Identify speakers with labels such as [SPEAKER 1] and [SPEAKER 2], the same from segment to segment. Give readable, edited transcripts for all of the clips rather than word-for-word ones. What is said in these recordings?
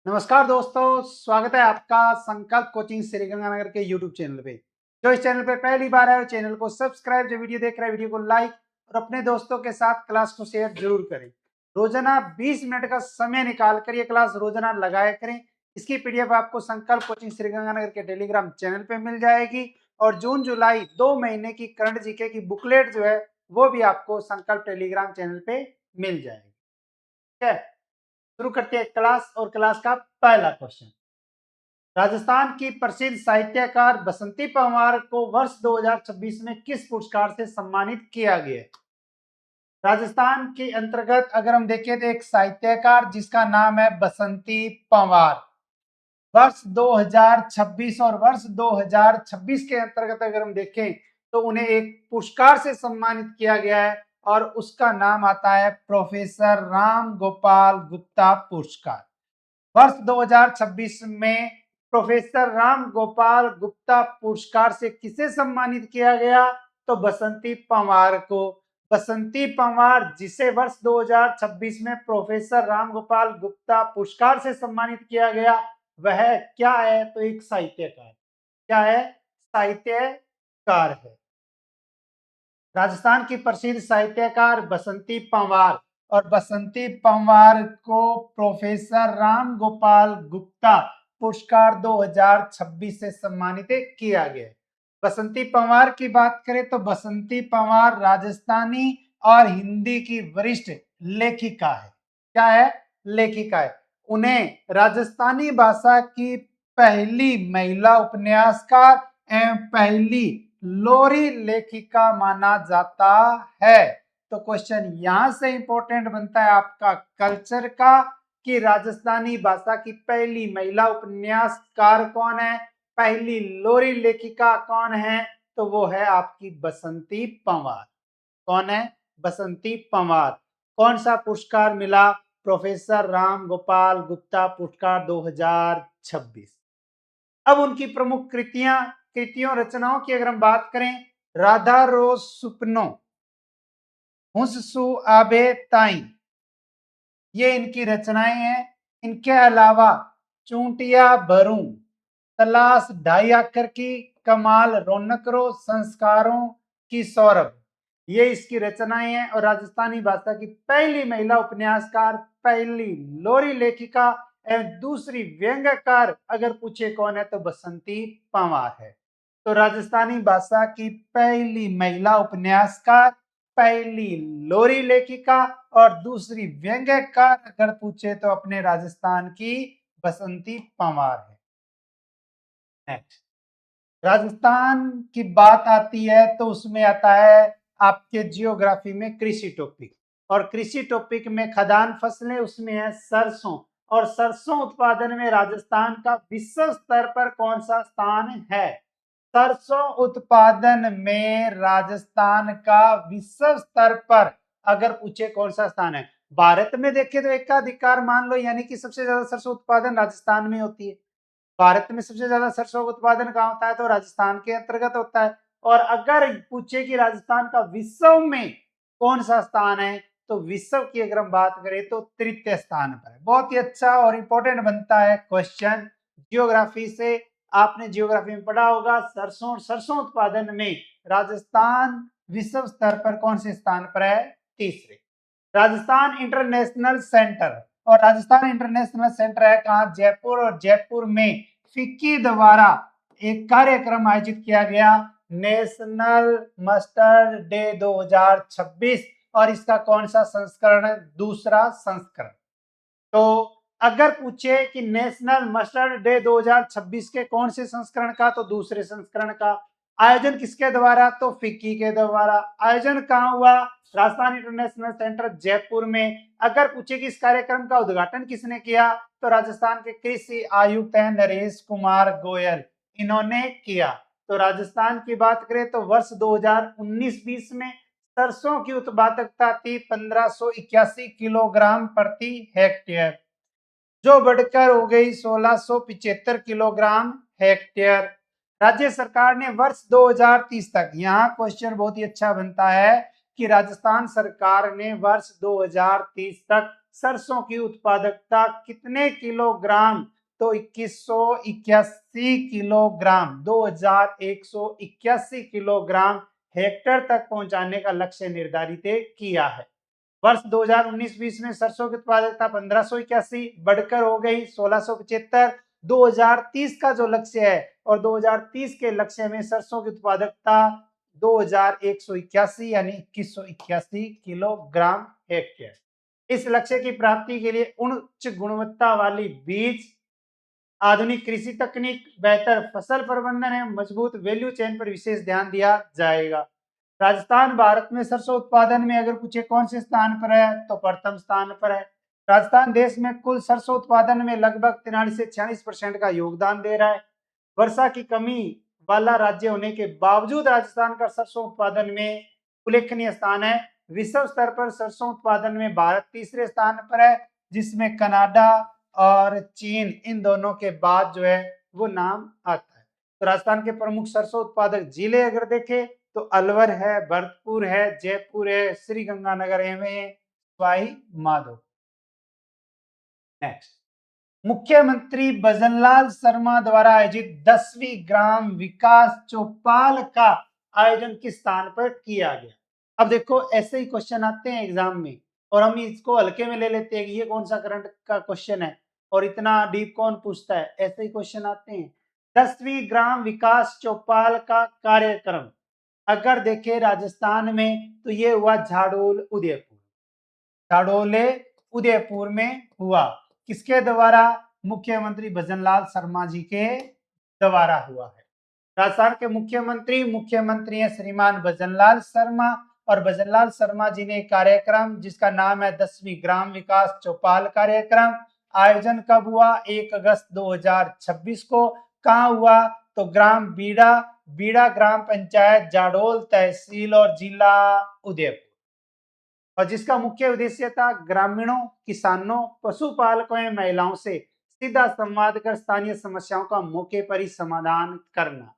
[SPEAKER 1] नमस्कार दोस्तों, स्वागत है आपका संकल्प कोचिंग श्रीगंगानगर के यूट्यूब चैनल पे। जो इस चैनल पे पहली बार है, चैनल को सब्सक्राइब, जो वीडियो देख रहा है वीडियो को लाइक और अपने दोस्तों के साथ क्लास को शेयर जरूर करें। रोजाना 20 मिनट का समय निकाल कर ये क्लास रोजाना लगाया करें। इसकी पीडीएफ आपको संकल्प कोचिंग श्रीगंगानगर के टेलीग्राम चैनल पे मिल जाएगी और जून जुलाई 2 महीने की करंट जीके की बुकलेट जो है वो भी आपको संकल्प टेलीग्राम चैनल पे मिल जाएगी। ठीक है, शुरू करते हैं क्लास। और क्लास का पहला क्वेश्चन, राजस्थान की प्रसिद्ध साहित्यकार बसंती पंवार को वर्ष 2026 में किस पुरस्कार से सम्मानित किया गया? राजस्थान के अंतर्गत अगर हम देखें तो एक साहित्यकार जिसका नाम है बसंती पंवार, वर्ष 2026 और वर्ष 2026 के अंतर्गत अगर हम देखें तो उन्हें एक पुरस्कार से सम्मानित किया गया है और उसका नाम आता है प्रोफेसर राम गोपाल गुप्ता पुरस्कार। वर्ष 2026 में प्रोफेसर राम गोपाल गुप्ता पुरस्कार से किसे सम्मानित किया गया? तो बसंती पंवार को। बसंती पंवार जिसे वर्ष 2026 में प्रोफेसर राम गोपाल गुप्ता पुरस्कार से सम्मानित किया गया, वह क्या है? तो एक साहित्यकार। क्या है? साहित्यकार है। राजस्थान की प्रसिद्ध साहित्यकार बसंती पंवार, और बसंती पंवार को प्रोफेसर राम गोपाल गुप्ता पुरस्कार 2026 से सम्मानित किया गया। बसंती पंवार की बात करें तो बसंती पंवार राजस्थानी और हिंदी की वरिष्ठ लेखिका है। क्या है? लेखिका है। उन्हें राजस्थानी भाषा की पहली महिला उपन्यासकार एवं पहली लोरी लेखिका माना जाता है। तो क्वेश्चन यहां से इंपॉर्टेंट बनता है आपका कल्चर का कि राजस्थानी भाषा की पहली महिला उपन्यासकार कौन है, पहली लोरी लेखिका कौन है? तो वो है आपकी बसंती पंवार। कौन है? बसंती पंवार। कौन सा पुरस्कार मिला? प्रोफेसर राम गोपाल गुप्ता पुरस्कार 2026। अब उनकी प्रमुख कृतियों रचनाओं की अगर हम बात करें, राधा रोज सुपनो, हुस्सु आबे ताई, ये इनकी रचनाएं हैं। इनके अलावा चूंटिया भरू, तलाश ढाई आकर की, कमाल रौनक रो, संस्कारों की सौरभ, ये इसकी रचनाएं हैं। और राजस्थानी भाषा की पहली महिला उपन्यासकार, पहली लोरी लेखिका एवं दूसरी व्यंग्यकार अगर पूछे कौन है तो बसंती पंवार है। तो राजस्थानी भाषा की पहली महिला उपन्यासकार, पहली लोरी लेखिका और दूसरी व्यंग्यकार अगर पूछे तो अपने राजस्थान की बसंती पंवार है। नेक्स्ट, राजस्थान की बात आती है तो उसमें आता है आपके जियोग्राफी में कृषि टॉपिक, और कृषि टॉपिक में खदान फसलें, उसमें है सरसों। और सरसों उत्पादन में राजस्थान का विश्व स्तर पर कौन सा स्थान है? सरसों उत्पादन में राजस्थान का विश्व स्तर पर अगर पूछे कौन सा स्थान है, भारत में देखें तो एकाधिकार मान लो, यानी कि सबसे ज्यादा सरसों उत्पादन राजस्थान में होती है। भारत में सबसे ज्यादा सरसों का उत्पादन कहाँ होता है? तो राजस्थान के अंतर्गत होता है। और अगर पूछे कि राजस्थान का विश्व में कौन सा स्थान है, तो विश्व की अगर हम बात करें तो तृतीय स्थान पर है। बहुत ही अच्छा और इंपॉर्टेंट बनता है क्वेश्चन जियोग्राफी से। आपने जियोग्राफी में पढ़ा होगा सरसों उत्पादन में राजस्थान विश्व स्तर पर कौन से स्थान पर है? तीसरे। राजस्थान इंटरनेशनल सेंटर, और राजस्थान इंटरनेशनल सेंटर है कहाँ? जयपुर। और जयपुर में फिक्की द्वारा एक कार्यक्रम आयोजित किया गया, नेशनल मस्टर्ड डे 2026, और इसका कौन सा संस्करण है? दूसरा संस्करण। तो अगर पूछे कि नेशनल मस्टर्ड डे 2026 के कौन से संस्करण का, तो दूसरे संस्करण का। आयोजन किसके द्वारा? तो फिक्की के द्वारा। आयोजन कहाँ हुआ? राजस्थान इंटरनेशनल सेंटर जयपुर में। अगर पूछे कि इस कार्यक्रम का उद्घाटन किसने किया, तो राजस्थान के कृषि आयुक्त हैं नरेश कुमार गोयल, इन्होंने किया। तो राजस्थान की बात करें तो वर्ष 2019-20 में सरसों की उत्पादकता थी 1581 किलोग्राम प्रति हेक्टेयर, जो बढ़कर हो गई 1675 किलोग्राम हेक्टेयर। राज्य सरकार ने वर्ष 2030 तक, यहाँ क्वेश्चन बहुत ही अच्छा बनता है कि राजस्थान सरकार ने वर्ष 2030 तक सरसों की उत्पादकता कितने किलोग्राम? तो 2181 किलोग्राम, 2181 किलोग्राम हेक्टेयर तक पहुंचाने का लक्ष्य निर्धारित किया है। वर्ष 2019-20 में सरसों की उत्पादकता 1581 बढ़कर हो गई 1675। 2030 का जो लक्ष्य है और 2030 के लक्ष्य में सरसों की उत्पादकता 2181 यानी 2181 किलोग्राम हेक्टेयर। इस लक्ष्य की प्राप्ति के लिए उच्च गुणवत्ता वाली बीज, आधुनिक कृषि तकनीक, बेहतर फसल प्रबंधन एवं मजबूत वैल्यू चेन पर विशेष ध्यान दिया जाएगा। राजस्थान भारत में सरसों उत्पादन में अगर पूछे कौन से स्थान पर है तो प्रथम स्थान पर है। राजस्थान देश में कुल सरसों उत्पादन में लगभग 43 से 46% का योगदान दे रहा है। वर्षा की कमी वाला राज्य होने के बावजूद राजस्थान का सरसों उत्पादन में उल्लेखनीय स्थान है। विश्व स्तर पर सरसों उत्पादन में भारत तीसरे स्थान पर है, जिसमें कनाडा और चीन इन दोनों के बाद जो है वो नाम आता है। तो राजस्थान के प्रमुख सरसों उत्पादक जिले अगर देखें तो अलवर है, भरतपुर है, जयपुर है, श्री गंगानगर एवं सवाई माधोपुर। नेक्स्ट, मुख्यमंत्री भजनलाल शर्मा द्वारा आयोजित 10वीं ग्राम विकास चौपाल का आयोजन किस स्थान पर किया गया? अब देखो ऐसे ही क्वेश्चन आते हैं एग्जाम में और हम इसको हल्के में ले लेते हैं कि ये कौन सा करंट का क्वेश्चन है और इतना डीप कौन पूछता है, ऐसे ही क्वेश्चन आते हैं। 10वीं ग्राम विकास चौपाल का कार्यक्रम अगर देखें राजस्थान में तो ये हुआ झाडोल उदयपुर, झाडोले उदयपुर में हुआ। किसके द्वारा? मुख्यमंत्री भजनलाल शर्मा जी के द्वारा हुआ है। राजस्थान के मुख्यमंत्री हैं श्रीमान भजनलाल शर्मा और भजनलाल शर्मा जी ने कार्यक्रम जिसका नाम है 10वीं ग्राम विकास चौपाल कार्यक्रम, आयोजन कब हुआ? 1 अगस्त 2026 को। कहाँ हुआ? तो ग्राम बीड़ा, बीड़ा ग्राम पंचायत, जाडोल तहसील और जिला उदयपुर, और जिसका मुख्य उद्देश्य था ग्रामीणों, किसानों, पशुपालकों एवं महिलाओं से सीधा संवाद कर स्थानीय समस्याओं का मौके पर ही समाधान करना।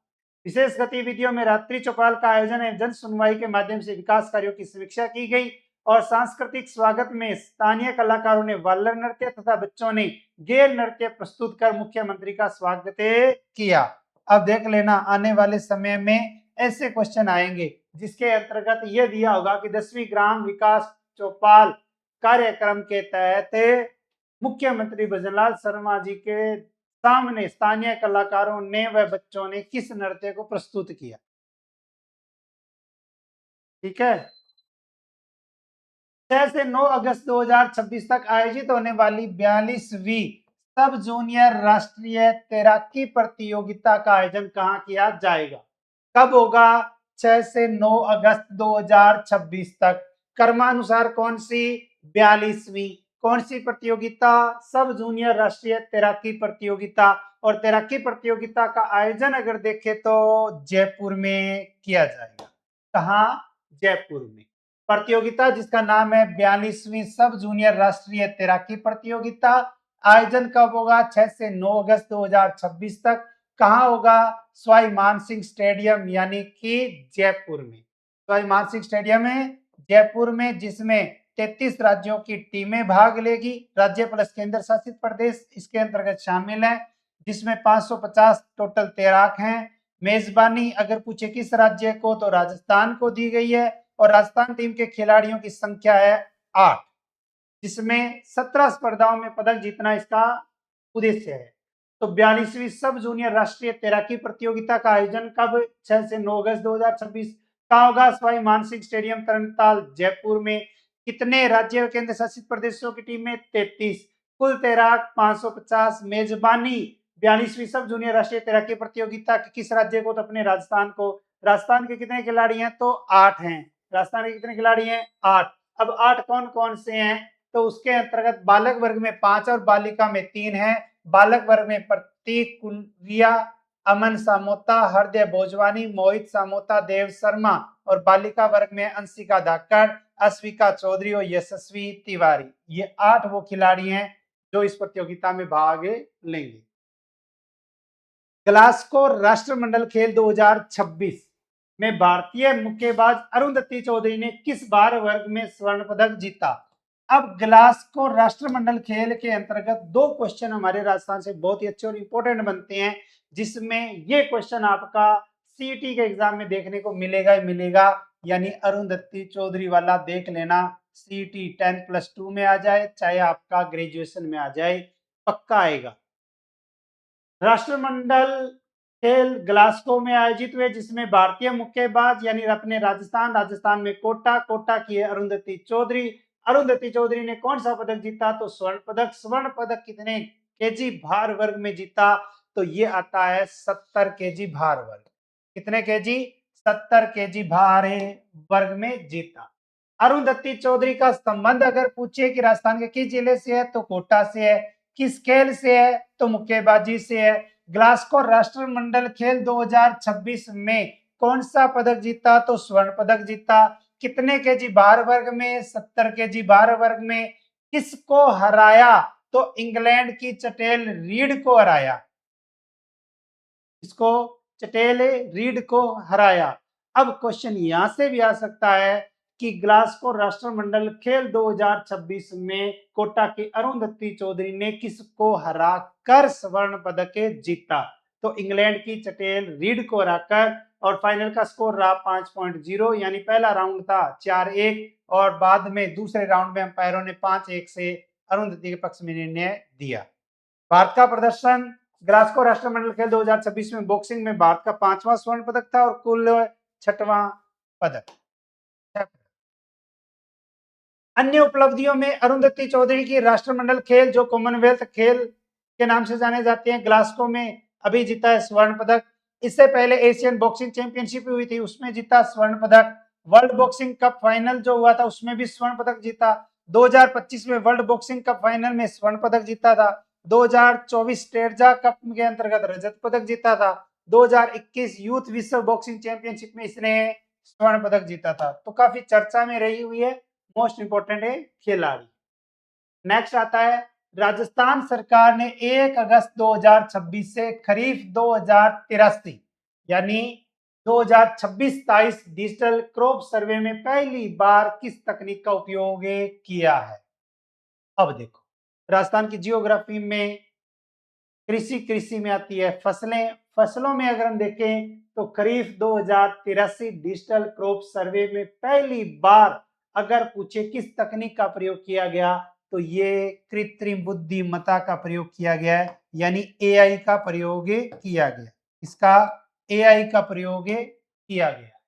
[SPEAKER 1] विशेष गतिविधियों में रात्रि चौपाल का आयोजन एवं जन सुनवाई के माध्यम से विकास कार्यों की समीक्षा की गई और सांस्कृतिक स्वागत में स्थानीय कलाकारों ने वालर नृत्य तथा बच्चों ने गेर नृत्य प्रस्तुत कर मुख्यमंत्री का स्वागत किया। अब देख लेना आने वाले समय में ऐसे क्वेश्चन आएंगे जिसके अंतर्गत यह दिया होगा कि 10वीं ग्राम विकास चौपाल कार्यक्रम के तहत मुख्यमंत्री भजनलाल शर्मा जी के सामने स्थानीय कलाकारों ने व बच्चों ने किस नृत्य को प्रस्तुत किया। ठीक है। 6 से 9 अगस्त 2026 तक आयोजित होने वाली 42वीं सब जूनियर राष्ट्रीय तैराकी प्रतियोगिता का आयोजन कहाँ किया जाएगा? कब होगा? 6 से 9 अगस्त 2026 तक। क्रमानुसार कौन सी? 42वीं। कौन सी प्रतियोगिता? सब जूनियर राष्ट्रीय तैराकी प्रतियोगिता। और तैराकी प्रतियोगिता का आयोजन अगर देखें तो जयपुर में किया जाएगा। कहाँ? जयपुर में। प्रतियोगिता जिसका नाम है 42वीं सब जूनियर राष्ट्रीय तैराकी प्रतियोगिता, आयोजन कब होगा? 6 से 9 अगस्त 2026 तक। कहाँ होगा? सवाई मानसिंह स्टेडियम यानी कि जयपुर में। सवाई मानसिंह स्टेडियम है जयपुर में, जिसमें 33 राज्यों की टीमें भाग लेगी। राज्य प्लस केंद्र शासित प्रदेश इसके अंतर्गत शामिल है, जिसमें 550 टोटल तैराक हैं। मेजबानी अगर पूछे किस राज्य को तो राजस्थान को दी गई है और राजस्थान टीम के खिलाड़ियों की संख्या है 8, जिसमें 17 स्पर्धाओं में पदक जीतना इसका उद्देश्य है। तो 42वीं सब जूनियर राष्ट्रीय तैराकी प्रतियोगिता का आयोजन कब? 6 से 9 अगस्त 2026 का होगा सवाई मानसिंह स्टेडियम तरनताल जयपुर में। कितने राज्य व केंद्र शासित प्रदेशों की टीम में? 33। कुल तैराक 550। मेजबानी 42वीं सब जूनियर राष्ट्रीय तैराकी प्रतियोगिता की किस राज्य को? तो अपने राजस्थान को। राजस्थान के कितने खिलाड़ी हैं? तो 8 हैं। राजस्थान के कितने खिलाड़ी हैं? 8। अब 8 कौन कौन से हैं? तो उसके अंतर्गत बालक वर्ग में 5 और बालिका में 3 हैं। बालक वर्ग में प्रतीक कुलिया, अमन सामोता, हृदय भोजवानी, मोहित सामोता, देव शर्मा, और बालिका वर्ग में अंशिका धाकड़, अश्विका चौधरी और यशस्वी तिवारी। ये 8 वो खिलाड़ी हैं जो इस प्रतियोगिता में भाग लेंगे। ग्लासगो राष्ट्रमंडल खेल 2026 में भारतीय मुक्केबाज अरुंधति चौधरी ने किस भार वर्ग में स्वर्ण पदक जीता? अब ग्लासगो राष्ट्रमंडल खेल के अंतर्गत दो क्वेश्चन हमारे राजस्थान से बहुत ही अच्छे और इंपॉर्टेंट बनते हैं, जिसमें ये क्वेश्चन आपका सीईटी के एग्जाम में देखने को मिलेगा ही मिलेगा, यानी अरुंधति चौधरी वाला देख लेना। सीईटी 10+2 में आ जाए चाहे आपका ग्रेजुएशन में आ जाए, पक्का आएगा। राष्ट्रमंडल खेल ग्लासगो में आयोजित हुए, जिसमें भारतीय मुक्केबाज यानी अपने राजस्थान में कोटा की है अरुंधति चौधरी। अरुंधति चौधरी ने कौन सा पदक जीता? तो स्वर्ण पदक कितने केजी भार वर्ग में जीता? तो ये आता है 70 केजी भार वर्ग। कितने केजी? 70 केजी भार वर्ग में जीता। अरुंधति चौधरी का संबंध अगर पूछे कि राजस्थान के किस जिले से है, तो कोटा से है। किस खेल से है? तो मुक्केबाजी से है। ग्लासगो राष्ट्रमंडल खेल 2026 में कौन सा पदक जीता? तो स्वर्ण पदक जीता। कितने केजी भार वर्ग में? 70 केजी भार वर्ग में। किसको हराया? तो इंग्लैंड की चटेल रीड को हराया। इसको चटेल रीड को हराया। अब क्वेश्चन यहां से भी आ सकता है कि ग्लासगो राष्ट्रमंडल खेल 2026 में कोटा की अरुंधति चौधरी ने किसको हराकर स्वर्ण पदक जीता? तो इंग्लैंड की चटेल रीड को हराकर। और फाइनल का स्कोर रहा 5.0, यानी पहला राउंड था 4-1 और बाद में दूसरे राउंड में अंपायरों ने 5-1 से अरुंधति के पक्ष में निर्णय दिया। भारत का प्रदर्शन ग्लासगो राष्ट्रमंडल खेल 2026 में बॉक्सिंग में भारत का 5वां स्वर्ण पदक था और कुल 6वां पदक। अन्य उपलब्धियों में अरुंधति चौधरी की राष्ट्रमंडल खेल जो कॉमनवेल्थ खेल के नाम से जाने जाते हैं, ग्लासगो में अभी जीता है स्वर्ण पदक। इससे पहले एशियन बॉक्सिंग चैंपियनशिप हुई थी, उसमें जीता स्वर्ण पदक। वर्ल्ड बॉक्सिंग कप फाइनल जो हुआ था उसमें भी स्वर्ण पदक जीता। 2025 में वर्ल्ड बॉक्सिंग कप फाइनल में स्वर्ण पदक जीता था। 2024 स्टेरजा कप के अंतर्गत रजत पदक जीता था। 2021 यूथ विश्व बॉक्सिंग चैंपियनशिप में इसने स्वर्ण पदक जीता था। तो काफी चर्चा में रही हुई है, मोस्ट इंपोर्टेंट है खिलाड़ी। नेक्स्ट आता है, राजस्थान सरकार ने 1 अगस्त 2026 से खरीफ 2083 यानी 2026-27 डिजिटल क्रॉप सर्वे में पहली बार किस तकनीक का उपयोग किया है? अब देखो, राजस्थान की जियोग्राफी में कृषि में आती है फसलें। फसलों में अगर हम देखें तो खरीफ 2083 डिजिटल क्रॉप सर्वे में पहली बार अगर पूछे किस तकनीक का प्रयोग किया गया, तो ये कृत्रिम बुद्धिमत्ता का प्रयोग किया गया है, यानी एआई का प्रयोग किया गया। इसका एआई का प्रयोग किया गया।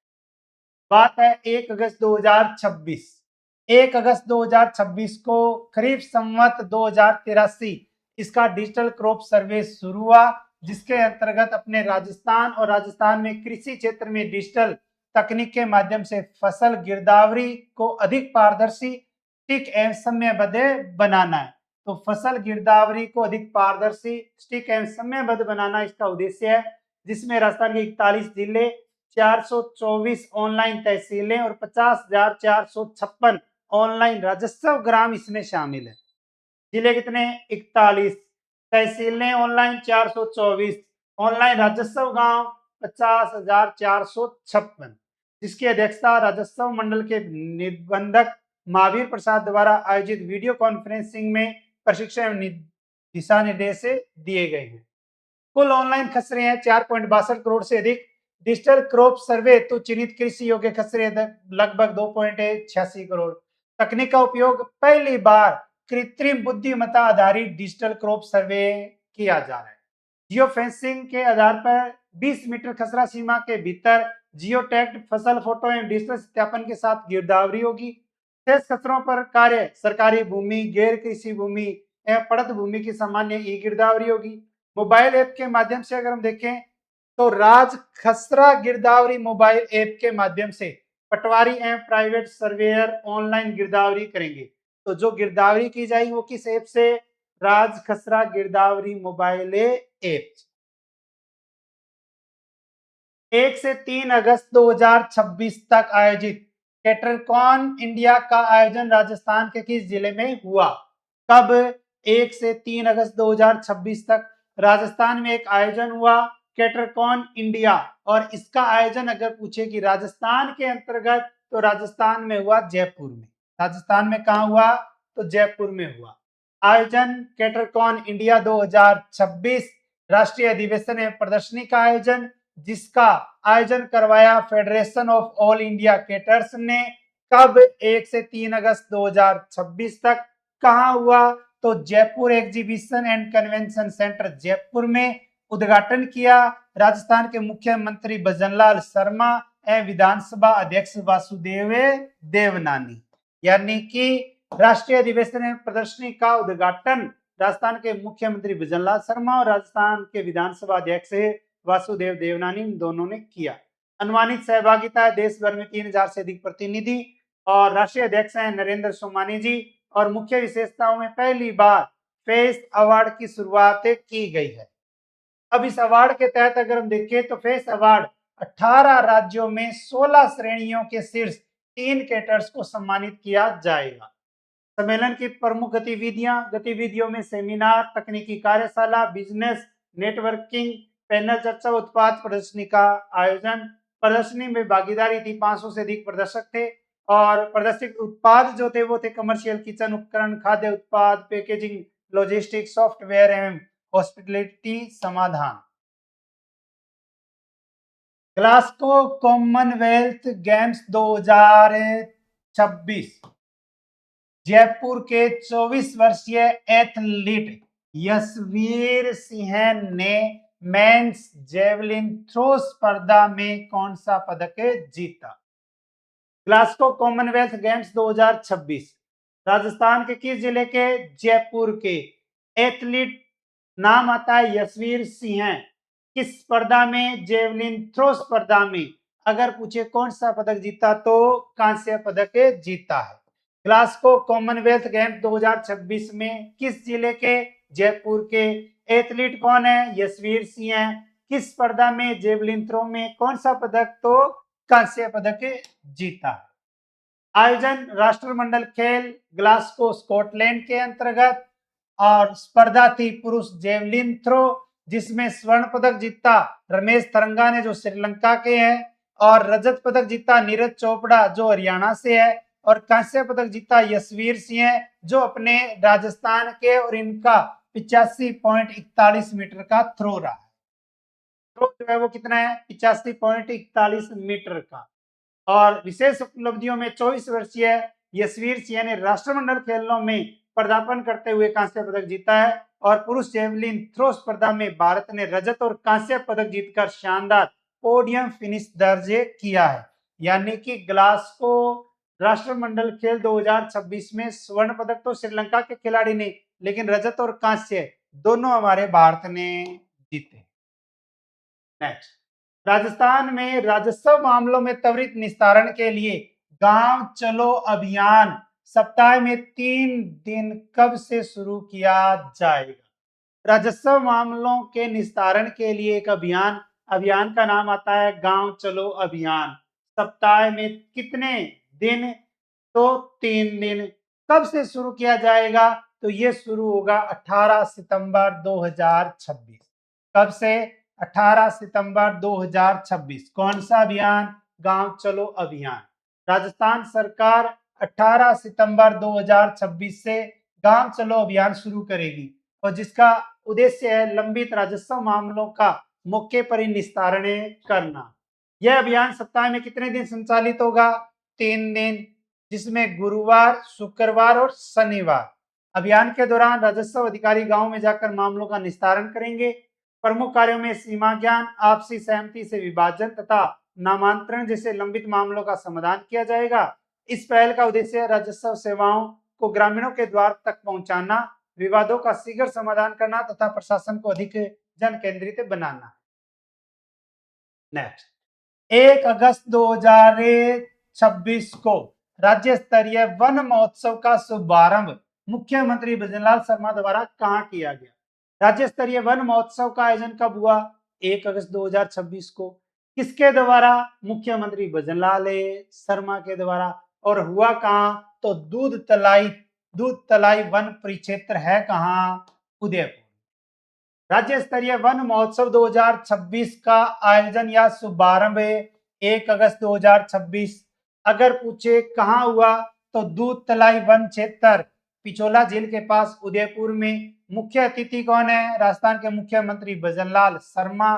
[SPEAKER 1] बात है 1 अगस्त 2026। 1 अगस्त 2026 को खरीफ संवत 2083 इसका डिजिटल क्रॉप सर्वे शुरू हुआ, जिसके अंतर्गत अपने राजस्थान और राजस्थान में कृषि क्षेत्र में डिजिटल तकनीक के माध्यम से फसल गिरदावरी को अधिक पारदर्शी, सटीक एवं समयबद्ध बनाना है। तो फसल गिरदावरी को अधिक पारदर्शी, सटीक एवं समयबद्ध बनाना इसका उद्देश्य है, जिसमें राजस्थान के 41 जिले, 424 ऑनलाइन तहसीलें और 50,456 ऑनलाइन राजस्व ग्राम इसमें शामिल है। जिले कितने? 41, तहसीलें ऑनलाइन 424, ऑनलाइन राजस्व गांव 50,456, जिसकी अध्यक्षता राजस्व मंडल के निबंधक महावीर प्रसाद द्वारा आयोजित वीडियो कॉन्फ्रेंसिंग में प्रशिक्षण दिशा निर्देश दिए गए हैं। कुल ऑनलाइन खसरे हैं 4.62 करोड़ से अधिक। डिजिटल क्रॉप सर्वे तो चिन्हित कृषि योग्य खसरे लगभग 2.86 करोड़। तकनीक का उपयोग पहली बार कृत्रिम बुद्धिमत्ता आधारित डिजिटल क्रॉप सर्वे किया जा रहा है। जियो फेंसिंग के आधार पर 20 मीटर खसरा सीमा के भीतर जियो टैग्ड फसल फोटो एवं डिजिटल सत्यापन के साथ गिरदावरी होगी। शेष खसरों पर कार्य सरकारी भूमि, गैर कृषि भूमि एवं पड़त भूमि की सामान्य ई गिरदावरी होगी। मोबाइल ऐप के माध्यम से अगर हम देखें तो राज खसरा गिरदावरी मोबाइल ऐप के माध्यम से पटवारी एवं प्राइवेट सर्वेयर ऑनलाइन गिरदावरी करेंगे। तो जो गिरदावरी की जाएगी वो किस ऐप से? राज खसरा गिरदावरी मोबाइल ऐप। 1 से 3 अगस्त 2026 तक आयोजित कैटरकॉन इंडिया का आयोजन राजस्थान के किस जिले में हुआ? कब? 1 से 3 अगस्त 2026 तक राजस्थान में एक आयोजन हुआ कैटरकॉन इंडिया, और इसका आयोजन अगर पूछे कि राजस्थान के अंतर्गत, तो राजस्थान में हुआ जयपुर में। राजस्थान में कहा हुआ? तो जयपुर में हुआ। आयोजन कैटरकॉन इंडिया 2026 राष्ट्रीय अधिवेशन एवं प्रदर्शनी का आयोजन, जिसका आयोजन करवाया federation of all India caterers ने। कब? 1 से 3 अगस्त 2026 तक। कहां हुआ? तो Jaipur exhibition and convention centre Jaipur में। उद्घाटन किया राजस्थान के मुख्यमंत्री भजनलाल शर्मा एवं विधानसभा अध्यक्ष वासुदेव देवनानी। यानी कि राष्ट्रीय अधिवेशन एवं प्रदर्शनी का उद्घाटन राजस्थान के मुख्यमंत्री भजनलाल शर्मा और राजस्थान के विधानसभा अध्यक्ष वासुदेव देवनानी दोनों ने किया। अनुमानित सहभागिता देश भर में 3000 से अधिक प्रतिनिधि और राष्ट्रीय अध्यक्ष हैं नरेंद्र सोमानी जी। और मुख्य विशेषताओं में पहली बार फेस अवार्ड की शुरुआत की गई है। अब इस अवार्ड के तहत अगर हम देखें तो फेस अवार्ड 18 राज्यों में 16 श्रेणियों के शीर्ष 3 कैटर्स को सम्मानित किया जाएगा। सम्मेलन की प्रमुख गतिविधियों में सेमिनार, तकनीकी कार्यशाला, बिजनेस नेटवर्किंग, पैनल चर्चा, उत्पाद प्रदर्शनी का आयोजन। प्रदर्शनी में भागीदारी थी, 500 से अधिक प्रदर्शक थे और प्रदर्शित उत्पाद जो थे वो थे कमर्शियल किचन उपकरण, खाद्य उत्पाद, पैकेजिंग, लॉजिस्टिक्स, सॉफ्टवेयर एवं हॉस्पिटलिटी समाधान। ग्लासगो कॉमनवेल्थ गेम्स 2026 जयपुर के 24 वर्षीय एथलीट यशवीर सिंह ने मेंस जेवलिन थ्रो स्पर्धा में कौन सा पदक जीता? ग्लासगो कॉमनवेल्थ गेम्स 2026 राजस्थान के किस जिले के? जयपुर के। एथलीट नाम आता है यशवीर सिंह। किस स्पर्धा में? जेवलिन थ्रो स्पर्धा में। अगर पूछे कौन सा पदक जीता तो कांस्य पदक जीता है। ग्लासगो कॉमनवेल्थ गेम्स 2026 में किस जिले के? जयपुर के। एथलीट कौन है? यशवीर सिंह। किस स्पर्धा में? जेवलिन थ्रो में। कौन सा पदक? तो कांस्य पदक जीता है। आयोजन राष्ट्रमंडल खेल ग्लासगो स्कॉटलैंड के अंतर्गत और स्पर्धा थी पुरुष जेवलिन थ्रो, जिसमें स्वर्ण पदक जीता रमेश तरंगा ने जो श्रीलंका के हैं और रजत पदक जीता नीरज चोपड़ा जो हरियाणा से है और कांस्य पदक जीता यशवीर सिंह जो अपने राजस्थान के और इनका 85.41 मीटर का थ्रो रहा है। थ्रो जो है वो कितना है? 85.41 मीटर का। और विशेष उपलब्धियों में 24 वर्षीय यशवीर सिंह ने राष्ट्रमंडल खेलों में पदार्पण करते हुए कांस्य पदक जीता है और पुरुष जेवलिन थ्रो स्पर्धा में भारत ने रजत और कांस्य पदक जीतकर शानदार पोडियम फिनिश दर्ज किया है। यानी कि ग्लासगो राष्ट्रमंडल खेल 2026 में स्वर्ण पदक तो श्रीलंका के खिलाड़ी ने, लेकिन रजत और कांस्य दोनों हमारे भारत ने जीते। नेक्स्ट, राजस्थान में राजस्व मामलों में त्वरित निस्तारण के लिए गांव चलो अभियान सप्ताह में 3 दिन कब से शुरू किया जाएगा? राजस्व मामलों के निस्तारण के लिए एक अभियान का नाम आता है गांव चलो अभियान। सप्ताह में कितने दिन? तो 3 दिन। कब से शुरू किया जाएगा? तो ये शुरू होगा 18 सितंबर 2026। कब से? 18 सितंबर 2026। कौन सा अभियान? गांव चलो अभियान। राजस्थान सरकार 18 सितंबर 2026 से गांव चलो अभियान शुरू करेगी और जिसका उद्देश्य है लंबित राजस्व मामलों का मौके पर ही निस्तारण करना। यह अभियान सप्ताह में कितने दिन संचालित होगा? 3 दिन, जिसमें गुरुवार, शुक्रवार और शनिवार। अभियान के दौरान राजस्व अधिकारी गांव में जाकर मामलों का निस्तारण करेंगे। प्रमुख कार्यों में सीमा ज्ञान, आपसी सहमति से विभाजन तथा नामांतरण जैसे लंबित मामलों का समाधान किया जाएगा। इस पहल का उद्देश्य राजस्व सेवाओं को ग्रामीणों के द्वार तक पहुंचाना, विवादों का शीघ्र समाधान करना तथा प्रशासन को अधिक जन केंद्रित बनाना। नेक्स्ट, 1 अगस्त 2026 को राज्य स्तरीय वन महोत्सव का शुभारंभ मुख्यमंत्री भजनलाल शर्मा द्वारा कहां किया गया? राज्य स्तरीय वन महोत्सव का आयोजन कब हुआ? 1 अगस्त 2026 को। किसके द्वारा? मुख्यमंत्री भजनलाल शर्मा के द्वारा। और हुआ कहां? तो दूध तलाई वन परिक्षेत्र है कहां? उदयपुर। राज्य स्तरीय वन महोत्सव 2026 का आयोजन या शुभारंभ 1 अगस्त 2026। अगर पूछे कहां हुआ तो दूध तलाई वन क्षेत्र पिछोला झील के पास उदयपुर में। मुख्य अतिथि कौन है? राजस्थान के मुख्यमंत्री भजनलाल शर्मा।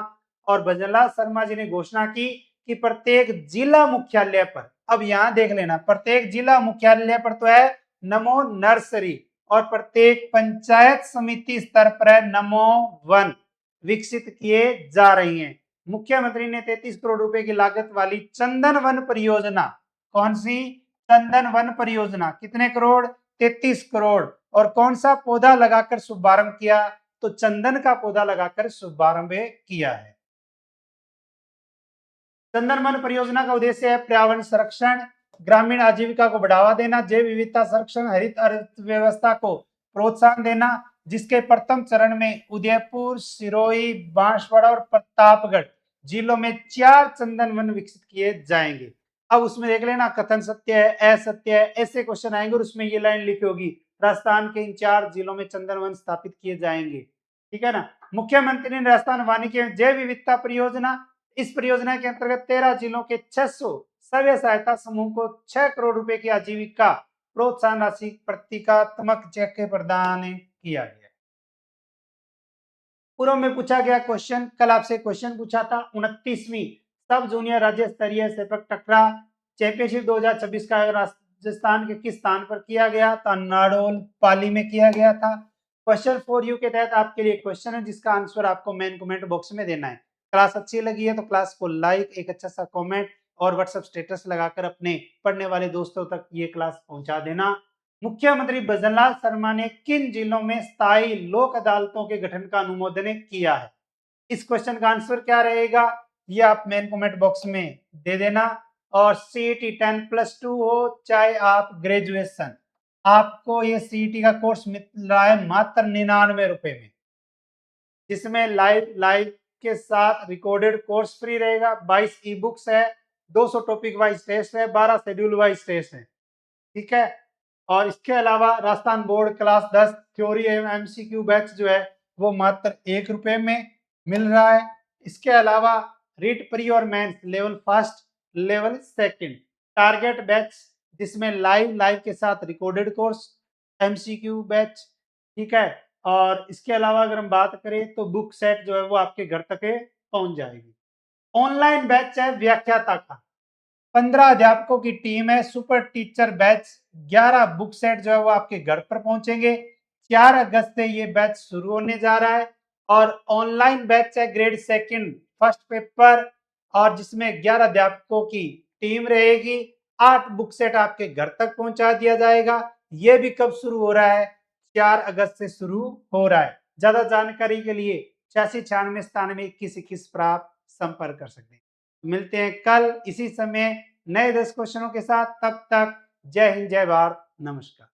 [SPEAKER 1] और भजनलाल शर्मा जी ने घोषणा की कि प्रत्येक जिला मुख्यालय पर, अब यहां देख लेना, प्रत्येक जिला मुख्यालय पर तो है नमो नर्सरी, और प्रत्येक पंचायत समिति स्तर पर है नमो वन, विकसित किए जा रही हैं। मुख्यमंत्री ने 33 करोड़ रुपए की लागत वाली चंदन वन परियोजना, कौन सी? चंदन वन परियोजना, कितने करोड़? 33 करोड़। और कौन सा पौधा लगाकर शुभारंभ किया? तो चंदन का पौधा लगाकर शुभारंभ किया है। चंदन वन परियोजना का उद्देश्य है पर्यावरण संरक्षण, ग्रामीण आजीविका को बढ़ावा देना, जैव विविधता संरक्षण, हरित अर्थव्यवस्था को प्रोत्साहन देना, जिसके प्रथम चरण में उदयपुर, सिरोही, बांसवाड़ा और प्रतापगढ़ जिलों में 4 चंदन वन विकसित किए जाएंगे। अब उसमें देख लेना, कथन सत्य है, असत्य है, ऐसे क्वेश्चन आएंगे और उसमें ये लाइन लिखी होगी, राजस्थान के इन 4 जिलों में चंदन वन स्थापित किए जाएंगे। ठीक है ना। मुख्यमंत्री ने राजस्थान वानिकी जैव विविधता परियोजना, इस परियोजना के अंतर्गत 13 जिलों के 600 स्वयं सहायता समूह को 6 करोड़ रुपए की आजीविका प्रोत्साहन राशि प्रतीकात्मक चेक प्रदान किया गया। पूर्व में पूछा गया क्वेश्चन, कल आपसे क्वेश्चन पूछा था 29वीं सब जूनियर राज्य स्तरीय सेपक टकरा चैंपियनशिप 2026 का राजस्थान के किस स्थान पर किया गया था? नाडोल, पाली में किया गया था। क्वेश्चन फॉर यू के तहत आपके लिए क्वेश्चन है जिसका आंसर आपको मेन कमेंट बॉक्स में देना है। क्लास अच्छी लगी है तो क्लास को लाइक, एक अच्छा सा कमेंट और व्हाट्सएप स्टेटस लगाकर अपने पढ़ने वाले दोस्तों तक ये क्लास पहुंचा देना। मुख्यमंत्री भजनलाल शर्मा ने किन जिलों में स्थायी लोक अदालतों के गठन का अनुमोदन किया है? इस क्वेश्चन का आंसर क्या रहेगा ये आप मेन कमेंट बॉक्स में दे देना। और सीईटी 10+2 हो चाहे आप ग्रेजुएशन, आपको ये सीईटी का कोर्स मिल रहा है मात्र 99 रुपए में, जिसमें लाइव के साथ रिकॉर्डेड कोर्स फ्री रहेगा, 22 ई बुक्स है, 200 टॉपिक वाइज टेस्ट है, 12 शेड्यूल वाइज टेस्ट है। ठीक है। और इसके अलावा राजस्थान बोर्ड क्लास 10 थ्योरी एवं एमसीक्यू बैच जो है वो मात्र 1 रुपए में मिल रहा है। इसके अलावा रीट प्री और mains level first, level second, target batch जिसमें लाइव के साथ रिकॉर्डेड कोर्स, एमसीक्यू बैच। ठीक है। और इसके अलावा अगर हम बात करें तो बुक सेट जो है वो आपके घर तक पहुंच जाएगी। ऑनलाइन बैच है व्याख्याता का, 15 अध्यापकों की टीम है, super teacher batch, 11 book set जो है वो आपके घर पर पहुंचेंगे। 4 अगस्त से ये बैच शुरू होने जा रहा है। और ऑनलाइन बैच है ग्रेड सेकंड फर्स्ट पेपर, और जिसमें 11 अध्यापकों की टीम रहेगी, 8 बुक सेट आपके घर तक पहुंचा दिया जाएगा। ये भी कब शुरू हो रहा है? 4 अगस्त से शुरू हो रहा है। ज्यादा जानकारी के लिए 8696972121 पर आप संपर्क कर सकते हैं। मिलते हैं कल इसी समय नए 10 क्वेश्चनों के साथ। तब तक जय हिंद, जय भारत, नमस्कार।